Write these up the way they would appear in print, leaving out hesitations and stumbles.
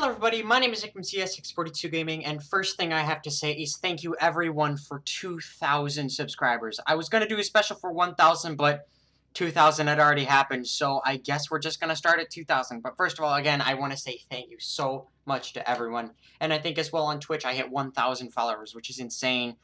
Hello everybody, my name is Nick from CSX Gaming, and first thing I have to say is thank you everyone for 2,000 subscribers. I was going to do a special for 1,000, but 2,000 had already happened, so I guess we're just going to start at 2,000. But first of all, again, I want to say thank you so much to everyone. And I think as well on Twitch, I hit 1,000 followers, which is insane.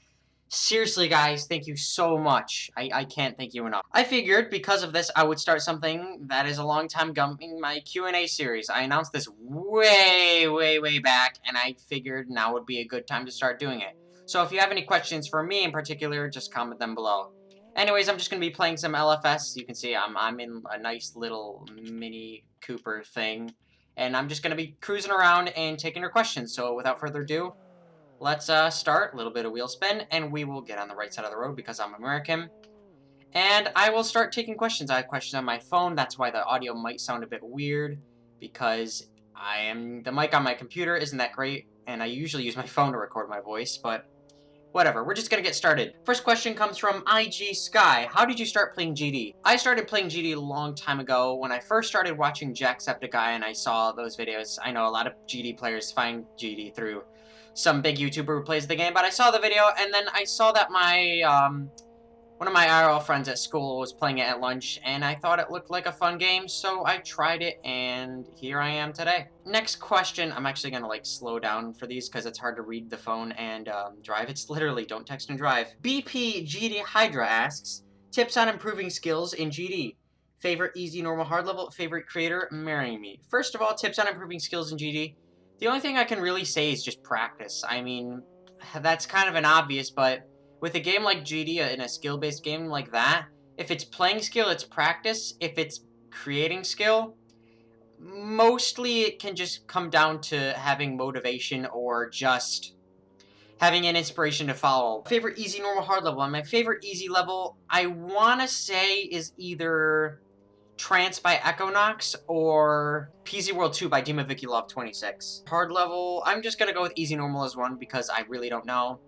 Seriously, guys, thank you so much. I can't thank you enough. I figured because of this, I would start something that is a long time coming, my Q&A series. I announced this way back, and I figured now would be a good time to start doing it. So if you have any questions for me in particular, just comment them below. Anyways, I'm just going to be playing some LFS. You can see I'm in a nice little Mini Cooper thing, and I'm just going to be cruising around and taking your questions. So without further ado, let's start. A little bit of wheel spin, and we will get on the right side of the road because I'm American. And I will start taking questions. I have questions on my phone. That's why the audio might sound a bit weird, because the mic on my computer isn't that great, and I usually use my phone to record my voice, but whatever. We're just going to get started. First question comes from IG Sky. How did you start playing GD? I started playing GD a long time ago when I first started watching Jacksepticeye, and I saw those videos. I know a lot of GD players find GD through some big YouTuber who plays the game, but I saw the video, and then I saw that my, one of my IRL friends at school was playing it at lunch, and I thought it looked like a fun game, so I tried it, and here I am today. Next question, I'm actually gonna, like, slow down for these, because it's hard to read the phone and, drive. It's literally, don't text and drive. BP GD Hydra asks, tips on improving skills in GD. Favorite easy, normal, hard level, favorite creator, marry me. First of all, tips on improving skills in GD. The only thing I can really say is just practice. I mean, that's kind of an obvious, but with a game like GD, in a skill-based game like that, if it's playing skill, it's practice. If it's creating skill, mostly it can just come down to having motivation or just having an inspiration to follow. Favorite easy, normal, hard level. And my favorite easy level, I want to say, is either Trance by Echonox or PZ World 2 by Dima Vicky Love 26. Hard level, I'm just gonna go with easy normal as one because I really don't know.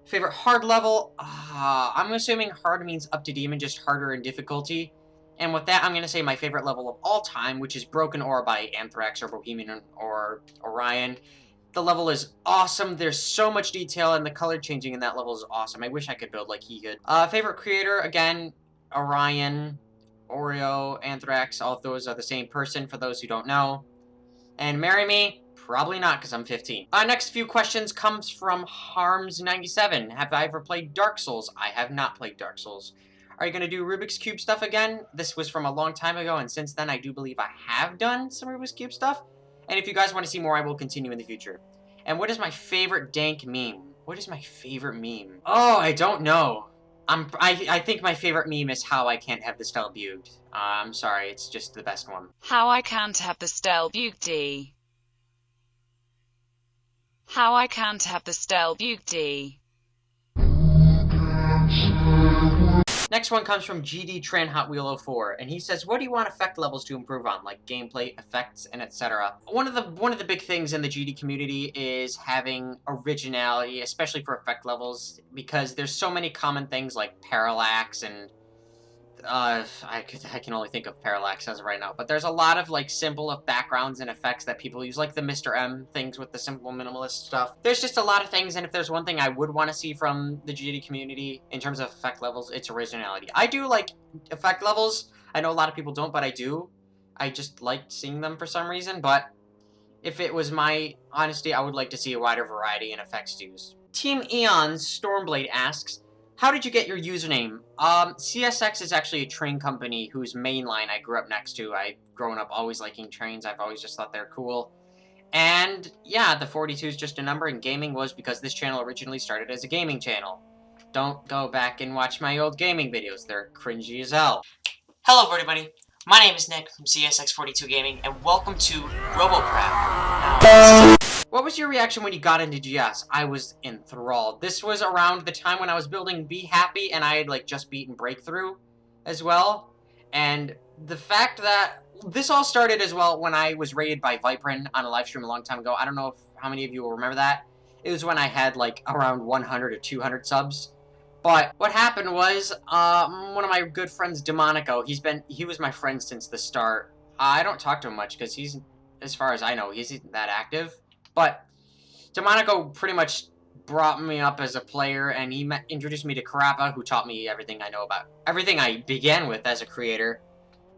Favorite hard level, I'm assuming hard means up to demon, just harder in difficulty. And with that, I'm gonna say my favorite level of all time, which is Broken Ore by Anthrax or Bohemian or Orion. The level is awesome. There's so much detail, and the color changing in that level is awesome. I wish I could build like he could. Favorite creator, again, Orion, Oreo, Anthrax, all of those are the same person for those who don't know. And marry me? Probably not, because I'm 15. Next few questions comes from Harms97. Have I ever played Dark Souls? I have not played Dark Souls. Are you going to do Rubik's Cube stuff again? This was from a long time ago, and since then I do believe I have done some Rubik's Cube stuff. And if you guys want to see more, I will continue in the future. And what is my favorite dank meme? What is my favorite meme? Oh, I don't know. I think my favorite meme is how I can't have the style bugged. I'm sorry, it's just the best one. How I can't have the style bugged. How I can't have the style bugged. Next one comes from GD Tran Hot Wheel 04, and he says, what do you want effect levels to improve on, like gameplay, effects, and etc.? One of the big things in the GD community is having originality, especially for effect levels, because there's so many common things like parallax and I can only think of parallax as of right now, but there's a lot of like simple backgrounds and effects that people use, like the Mr. M things with the simple minimalist stuff. There's just a lot of things, and if there's one thing I would want to see from the GD community in terms of effect levels, it's originality. I do like effect levels. I know a lot of people don't, but I do. I just like seeing them for some reason, but if it was my honesty, I would like to see a wider variety in effects used. Team Eon's Stormblade asks, how did you get your username? CSX is actually a train company whose main line I grew up next to. I've grown up always liking trains. I've always just thought they're cool. And yeah, the 42 is just a number, and gaming was because this channel originally started as a gaming channel. Don't go back and watch my old gaming videos. They're cringy as hell. Hello, everybody. My name is Nick from CSX42 Gaming, and welcome to RoboCraft. What was your reaction when you got into GS? I was enthralled. This was around the time when I was building Be Happy, and I had like just beaten Breakthrough as well. And the fact that this all started as well when I was rated by Viprin on a live stream a long time ago. I don't know how many of you will remember that. It was when I had like around 100 or 200 subs. But what happened was, one of my good friends, Demonico, he was my friend since the start. I don't talk to him much because he's as far as I know, he isn't that active. But DeMonico pretty much brought me up as a player, and he introduced me to Karappa, who taught me everything I know about everything I began with as a creator.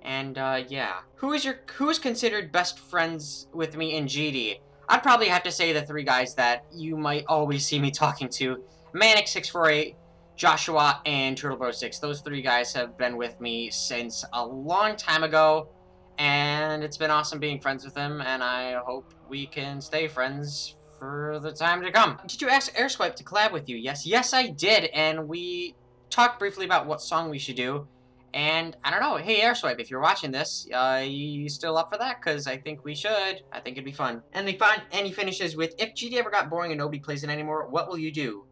And yeah, who is considered best friends with me in GD? I'd probably have to say the three guys that you might always see me talking to: Manic648, Joshua, and Turtlebro6. Those three guys have been with me since a long time ago, and it's been awesome being friends with them, and I hope we can stay friends for the time to come. Did you ask Airswipe to collab with you? Yes, I did, and we talked briefly about what song we should do. And I don't know. Hey, Airswipe, if you're watching this, you still up for that? Because I think we should. I think it'd be fun. And he finishes with, if GD ever got boring and nobody plays it anymore, what will you do?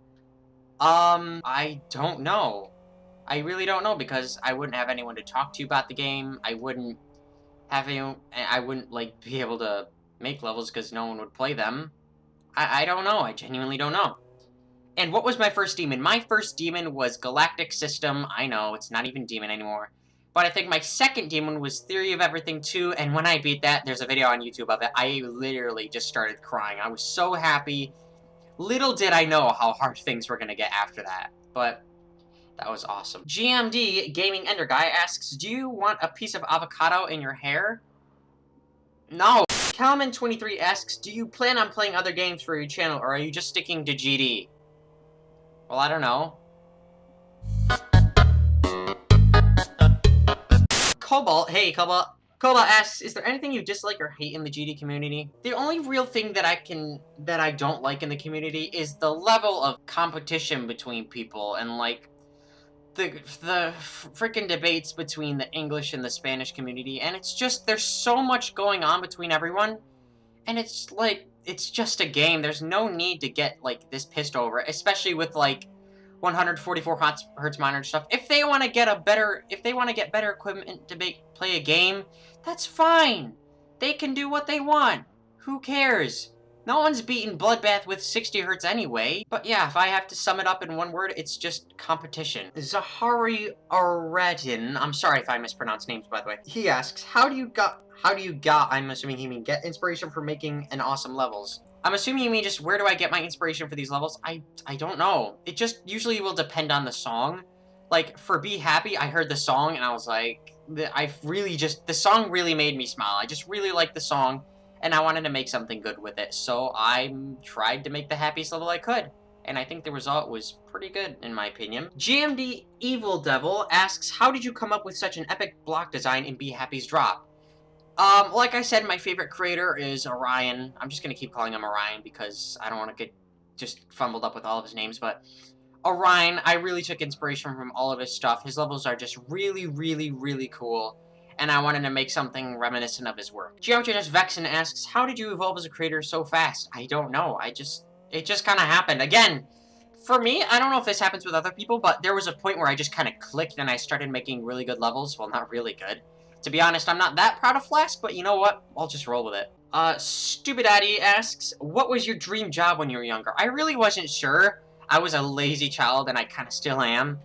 I don't know. I really don't know, because I wouldn't have anyone to talk to about the game. I wouldn't like be able to make levels because no one would play them. I don't know. I genuinely don't know. And what was my first demon? My first demon was Galactic System. I know, it's not even demon anymore. But I think my second demon was Theory of Everything 2, and when I beat that, there's a video on YouTube of it, I literally just started crying. I was so happy. Little did I know how hard things were going to get after that. But that was awesome. GMD Gaming Ender Guy asks, do you want a piece of avocado in your hair? No. Calman23 asks, do you plan on playing other games for your channel, or are you just sticking to GD? Well, I don't know. Cobalt, hey Cobalt. Cobalt asks, is there anything you dislike or hate in the GD community? The only real thing that I don't like in the community is the level of competition between people, and like the freaking debates between the English and the Spanish community, and it's just, there's so much going on between everyone, and it's like, it's just a game. There's no need to get like this pissed over, especially with like 144 hertz monitor stuff. If they want to get better equipment to play a game, that's fine. They can do what they want. Who cares? No one's beating Bloodbath with 60 hertz anyway. But yeah, if I have to sum it up in one word, it's just competition. Zahari Aredin, I'm sorry if I mispronounce names, by the way. He asks, how do you got, I'm assuming he means get inspiration for making an awesome levels. I'm assuming you mean just, where do I get my inspiration for these levels? I don't know. It just usually will depend on the song. Like, for Be Happy, I heard the song, and I was like, the song really made me smile. I just really liked the song, and I wanted to make something good with it. So I tried to make the happiest level I could. And I think the result was pretty good, in my opinion. GMD Evil Devil asks, how did you come up with such an epic block design in Be Happy's drop? Like I said, my favorite creator is Orion. I'm just gonna keep calling him Orion because I don't want to get just fumbled up with all of his names, but Orion, I really took inspiration from all of his stuff. His levels are just really, really, really cool, and I wanted to make something reminiscent of his work. Geometry Vexen asks, how did you evolve as a creator so fast? I don't know. It just kind of happened. Again, for me, I don't know if this happens with other people, but there was a point where I just kind of clicked and I started making really good levels. Well, not really good. To be honest, I'm not that proud of Flask, but you know what? I'll just roll with it. Stupid Addy asks, what was your dream job when you were younger? I really wasn't sure. I was a lazy child, and I kind of still am.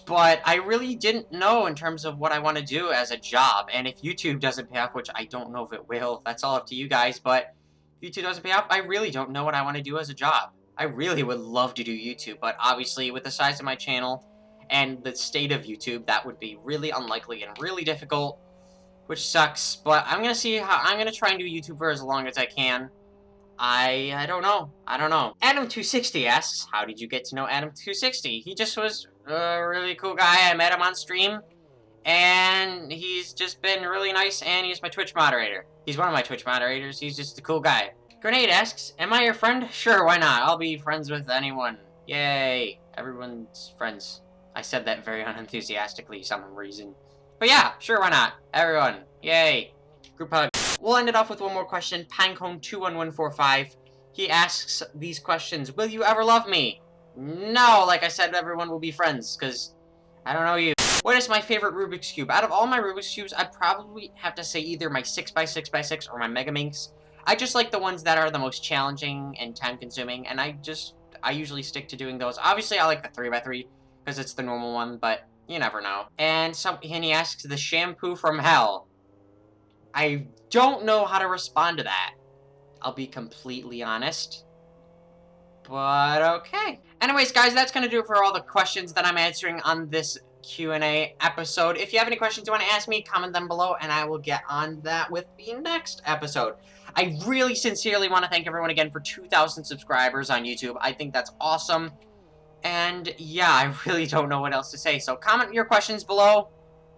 But I really didn't know in terms of what I want to do as a job. And if YouTube doesn't pay off, which I don't know if it will, that's all up to you guys. But if YouTube doesn't pay off, I really don't know what I want to do as a job. I really would love to do YouTube, but obviously with the size of my channel and the state of YouTube, that would be really unlikely and really difficult, which sucks. But I'm gonna try and do YouTube for as long as I can. I don't know. Adam260 asks, how did you get to know Adam260? He just was a really cool guy. I met him on stream, and he's just been really nice, and he's my Twitch moderator. He's one of my Twitch moderators. He's just a cool guy. Grenade asks, am I your friend? Sure, why not? I'll be friends with anyone. Yay. Everyone's friends. I said that very unenthusiastically for some reason. But yeah, sure, why not? Everyone. Yay. Group hug. We'll end it off with one more question. Pinecone21145. He asks these questions. Will you ever love me? No, like I said, everyone will be friends, because I don't know you. What is my favorite Rubik's Cube? Out of all my Rubik's Cubes, I'd probably have to say either my 6x6x6 or my Mega Minx. I just like the ones that are the most challenging and time-consuming, and I usually stick to doing those. Obviously, I like the 3x3, because it's the normal one, but you never know. And he asks, the shampoo from hell. I don't know how to respond to that. I'll be completely honest. But okay. Anyways, guys, that's going to do it for all the questions that I'm answering on this Q&A episode. If you have any questions you want to ask me, comment them below, and I will get on that with the next episode. I really sincerely want to thank everyone again for 2,000 subscribers on YouTube. I think that's awesome. And yeah, I really don't know what else to say. So comment your questions below.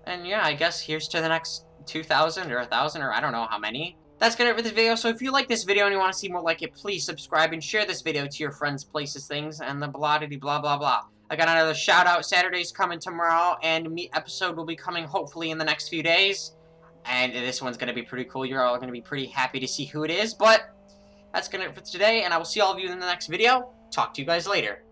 And yeah, I guess here's to the next 2,000 or 1,000 or I don't know how many. That's gonna it for this video. So if you like this video and you want to see more like it, please subscribe and share this video to your friends, places, things, and the blah. I got another shout out. Saturday's coming tomorrow, and meet episode will be coming hopefully in the next few days. And this one's gonna be pretty cool. You're all gonna be pretty happy to see who it is. But that's gonna it for today, and I will see all of you in the next video. Talk to you guys later.